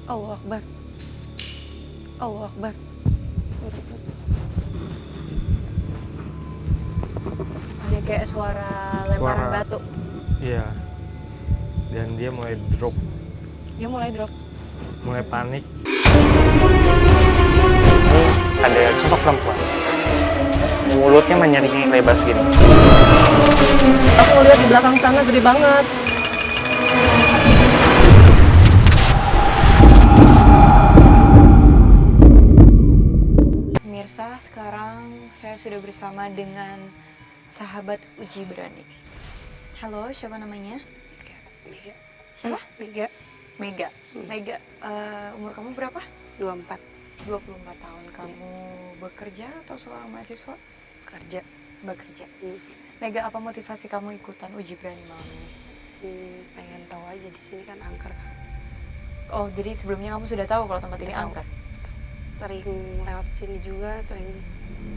Allahu Akbar. Allahu Akbar. Ada kayak suara lemparan batu. Iya. Dan dia mulai drop. Dia mulai drop. Mulai panik. Ada sosok perempuan. Mulutnya menyaringi lebar segini. Aku lihat di belakang sana gede banget. Pemirsa, sekarang saya sudah bersama dengan sahabat Uji Berani. Halo, siapa namanya? Mega. Siapa? Mega. Mega. Mega, umur kamu berapa? 24. 24 tahun. Kamu bekerja atau seorang mahasiswa? Kerja. Bekerja. Mega, apa motivasi kamu ikutan Uji Berani malam ini? Pengen tahu aja di sini kan angker kan. Oh, jadi sebelumnya kamu sudah tahu kalau tempat ini Tahu. angker? Sering lewat sini juga, sering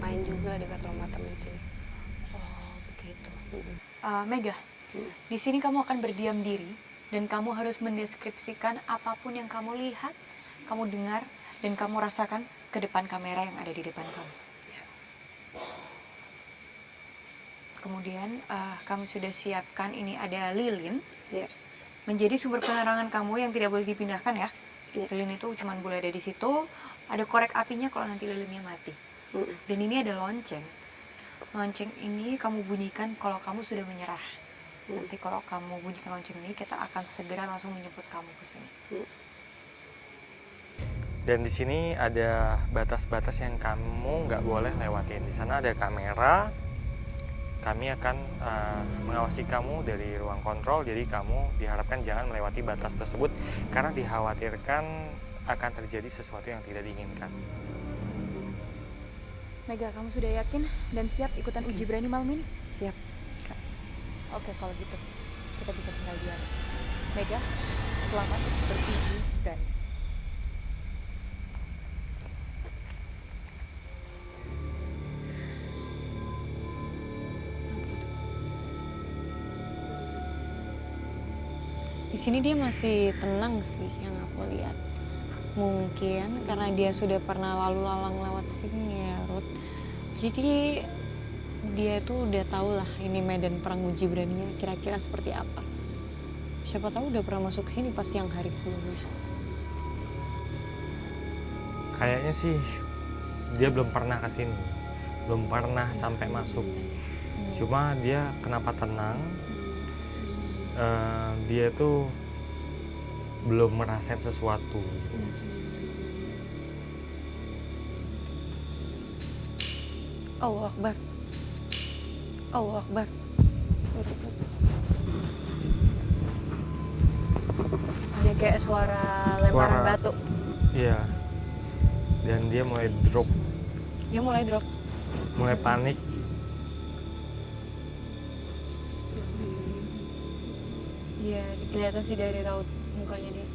main juga dekat rumah temen sini. Oh, begitu. Mega, di sini kamu akan berdiam diri dan kamu harus mendeskripsikan apapun yang kamu lihat, kamu dengar, dan kamu rasakan ke depan kamera yang ada di depan kamu. Kemudian kami sudah siapkan, ini ada lilin, Ya. menjadi sumber penerangan kamu yang tidak boleh dipindahkan ya. Ya. Lilin itu cuma boleh ada di situ, ada korek apinya kalau nanti lilinnya mati. Dan ini ada lonceng. Lonceng ini kamu bunyikan kalau kamu sudah menyerah. Nanti kalau kamu bunyikan lonceng ini, kita akan segera langsung menjemput kamu ke sini. Dan di sini ada batas-batas yang kamu nggak boleh lewatin. Di sana ada kamera. Kami akan mengawasi kamu dari ruang kontrol. Jadi kamu diharapkan jangan melewati batas tersebut karena dikhawatirkan akan terjadi sesuatu yang tidak diinginkan. Mega, kamu sudah yakin dan siap ikutan Uji Berani malam ini? Siap. Oke, kalau gitu kita bisa tinggal diam. Mega, selamat beruji berani. Di sini dia masih tenang sih yang aku lihat. Mungkin karena dia sudah pernah lalu lalang lewat sini ya, Ruth. Jadi dia tuh udah tahu lah ini medan perang Uji Beraninya kira-kira seperti apa. Siapa tahu udah pernah masuk sini pas yang hari sebelumnya. Kayaknya sih dia belum pernah ke sini. Belum pernah sampai masuk. Cuma dia kenapa tenang? Dia tuh belum merasain sesuatu. Allahu Akbar. Allahu Akbar. Ada kayak suara lemparan batu. Iya. Dan dia mulai drop. Dia mulai drop. Mulai panik. Iya, kelihatan sih dari raut mukanya dia.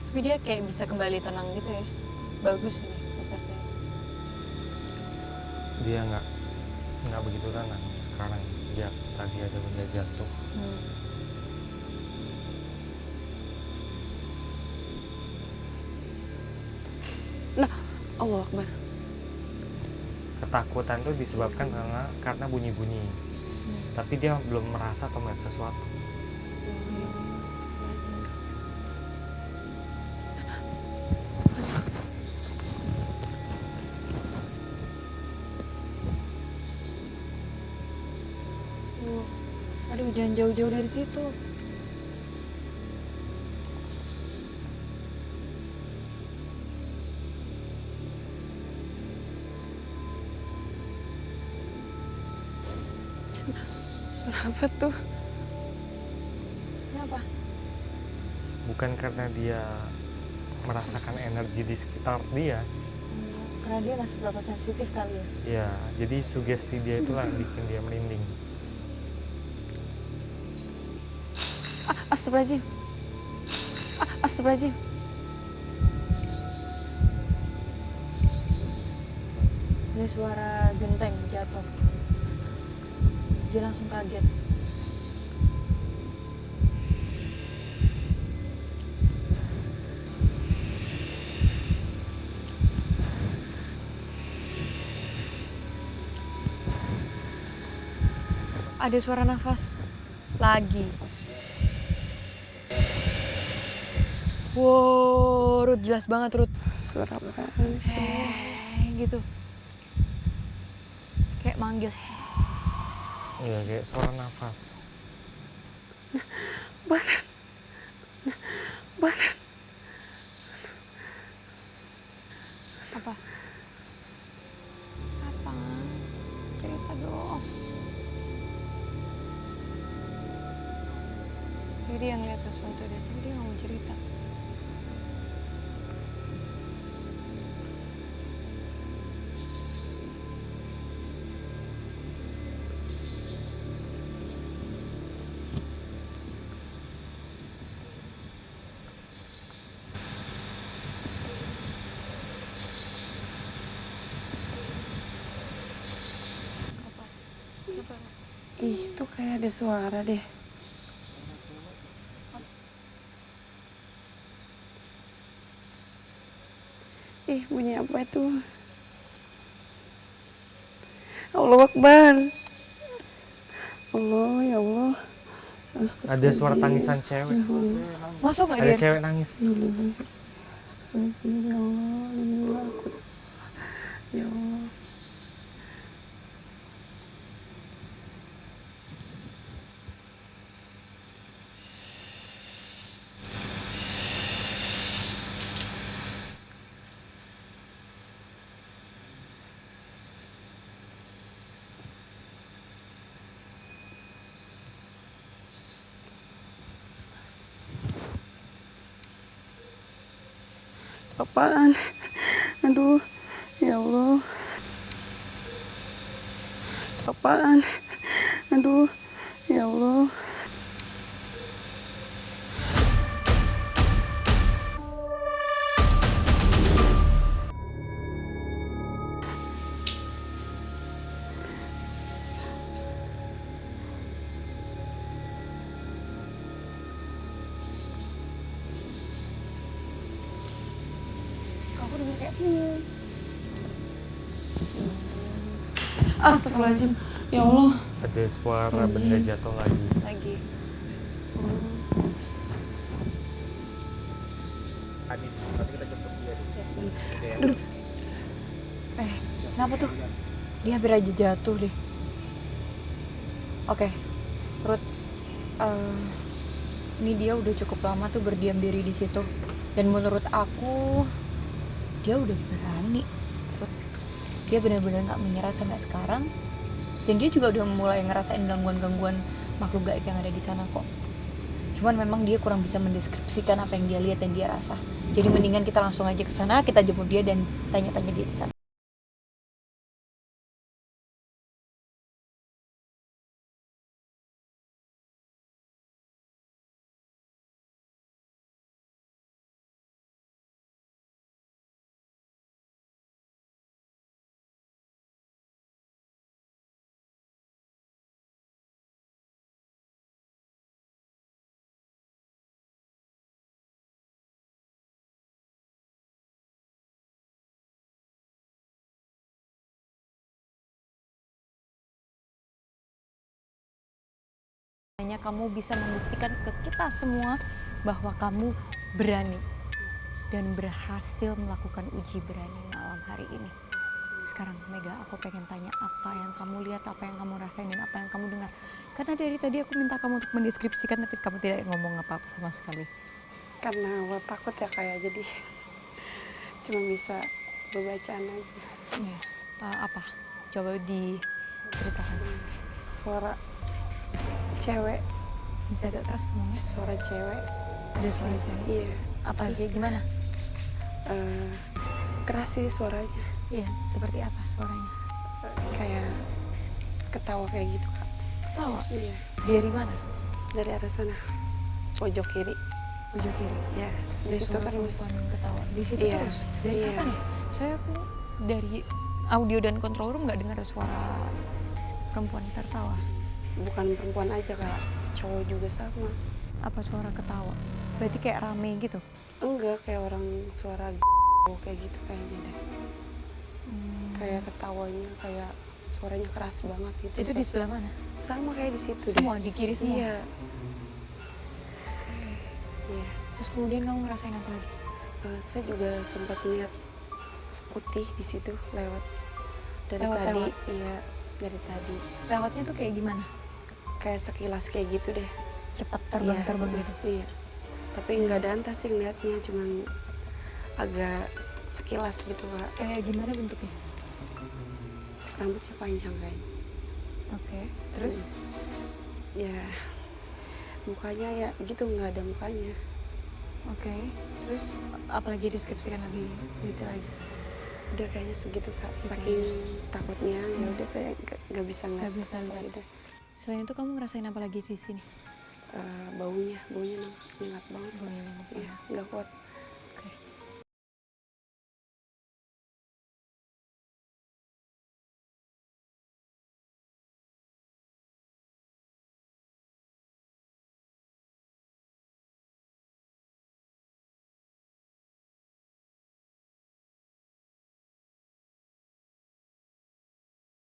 Tapi dia kayak bisa kembali tenang gitu ya. Bagus nih pusatnya. Dia nggak begitu tenang sekarang sejak tadi ada benda jatuh. Nah, Allahu Akbar. Ketakutan itu disebabkan karena bunyi-bunyi. Tapi dia belum merasa atau melihat sesuatu. Aduh, jangan jauh-jauh dari situ. Suara apa tuh? Ini apa? Bukan karena dia merasakan energi di sekitar dia. Karena dia nggak seberapa sensitif kali ya. Ya, jadi sugesti dia itulah yang bikin dia merinding. Astagfirullahaladzim. Astagfirullahaladzim. Ini suara genteng jatuh. Dia langsung kaget. Ada suara nafas lagi. Wow, Ruth, jelas banget, Ruth. Suara apaan? Gitu. Kayak manggil. Iya, kayak suara nafas. Baran. Baran. Apa? Apa? Cerita dong. Jadi yang lihat sesuatu dia sendiri nggak mau cerita. Apa? Apa? Ih, itu kayak ada suara deh. Ih, bunyi apa itu? Allahu Akbar. Allah, ya Allah. Ada suara tangisan cewek. Masuk nggak Ada dia? cewek nangis. Ya Allah, lindungilah aku. Ya Allah. Apaan? Aduh, ya Allah. Apaan? Aduh, ya Allah. Aku dengar kayak Astagfirullahaladzim. Ya Allah. Ada suara benda jatuh lagi. lagi. Kenapa tuh? Dia hampir aja jatuh deh. Oke, Ruth, ini dia udah cukup lama tuh berdiam diri di situ. Dan menurut aku, dia udah berani. Ruth. Dia benar-benar nggak menyerah sampai sekarang. Dan dia juga udah mulai ngerasain gangguan-gangguan makhluk gaib yang ada di sana kok. Cuman memang dia kurang bisa mendeskripsikan apa yang dia lihat dan dia rasa. Jadi mendingan kita langsung aja ke sana, kita jemput dia dan tanya-tanya dia di sana. Hanya kamu bisa membuktikan ke kita semua bahwa kamu berani dan berhasil melakukan uji berani malam hari ini. Sekarang Mega, aku pengen tanya apa yang kamu lihat, apa yang kamu rasain, dan apa yang kamu dengar. Karena dari tadi aku minta kamu untuk mendeskripsikan, tapi kamu tidak ngomong apa-apa sama sekali. Karena awal takut ya kayak jadi cuma bisa berbacaan aja. Ya, apa? Coba diceritakan. Suara cewek, Bisa agak keras ngomongnya? suara cewek. Ada suara cewek? Iya. Apa Terus, kayak gimana? keras sih suaranya. Iya, seperti apa suaranya? Kayak ketawa kayak gitu, Kak. Tahu? Iya. Dari mana? Dari arah sana. Pojok kiri. Ujung kiri. Ya, di Ada situ suara terus. perempuan ketawa. Di situ Iya, terus. Dari iya. kapan ya? Saya aku dari audio dan control room nggak dengar suara perempuan tertawa. Bukan perempuan aja, Kak. Cowok juga sama. Apa suara ketawa? Berarti kayak rame gitu. Enggak, kayak orang suara kayak gitu kayaknya deh. Kayak ketawanya kayak suaranya keras banget gitu. Itu di sebelah mana? Sama kayak di situ Semua di kiri semua. Iya. Iya. Terus kemudian kamu ngerasain apa lagi? Saya juga sempat lihat putih di situ lewat dari Lewat. tadi. Iya, dari tadi. Lewatnya tuh kayak gimana? Kayak sekilas kayak gitu deh. Cepat Iya, terbang gitu. Iya. Tapi nggak ada antas sih ngeliatnya, cuman agak sekilas gitu Kak. Kayak gimana bentuknya? Rambutnya panjang kayaknya. Oke. Terus Ya, mukanya ya gitu, nggak ada mukanya. oke. Terus apalagi deskripsikan lebih detail lagi? Udah kayaknya segitu Kak. Segitu. Saking takutnya ya udah saya nggak bisa Nggak ngeliat. bisa lihat. Udah. Selain itu kamu ngerasain apa lagi di sini? Baunya nyengat banget. Baunya nyengat Iya, nggak kuat.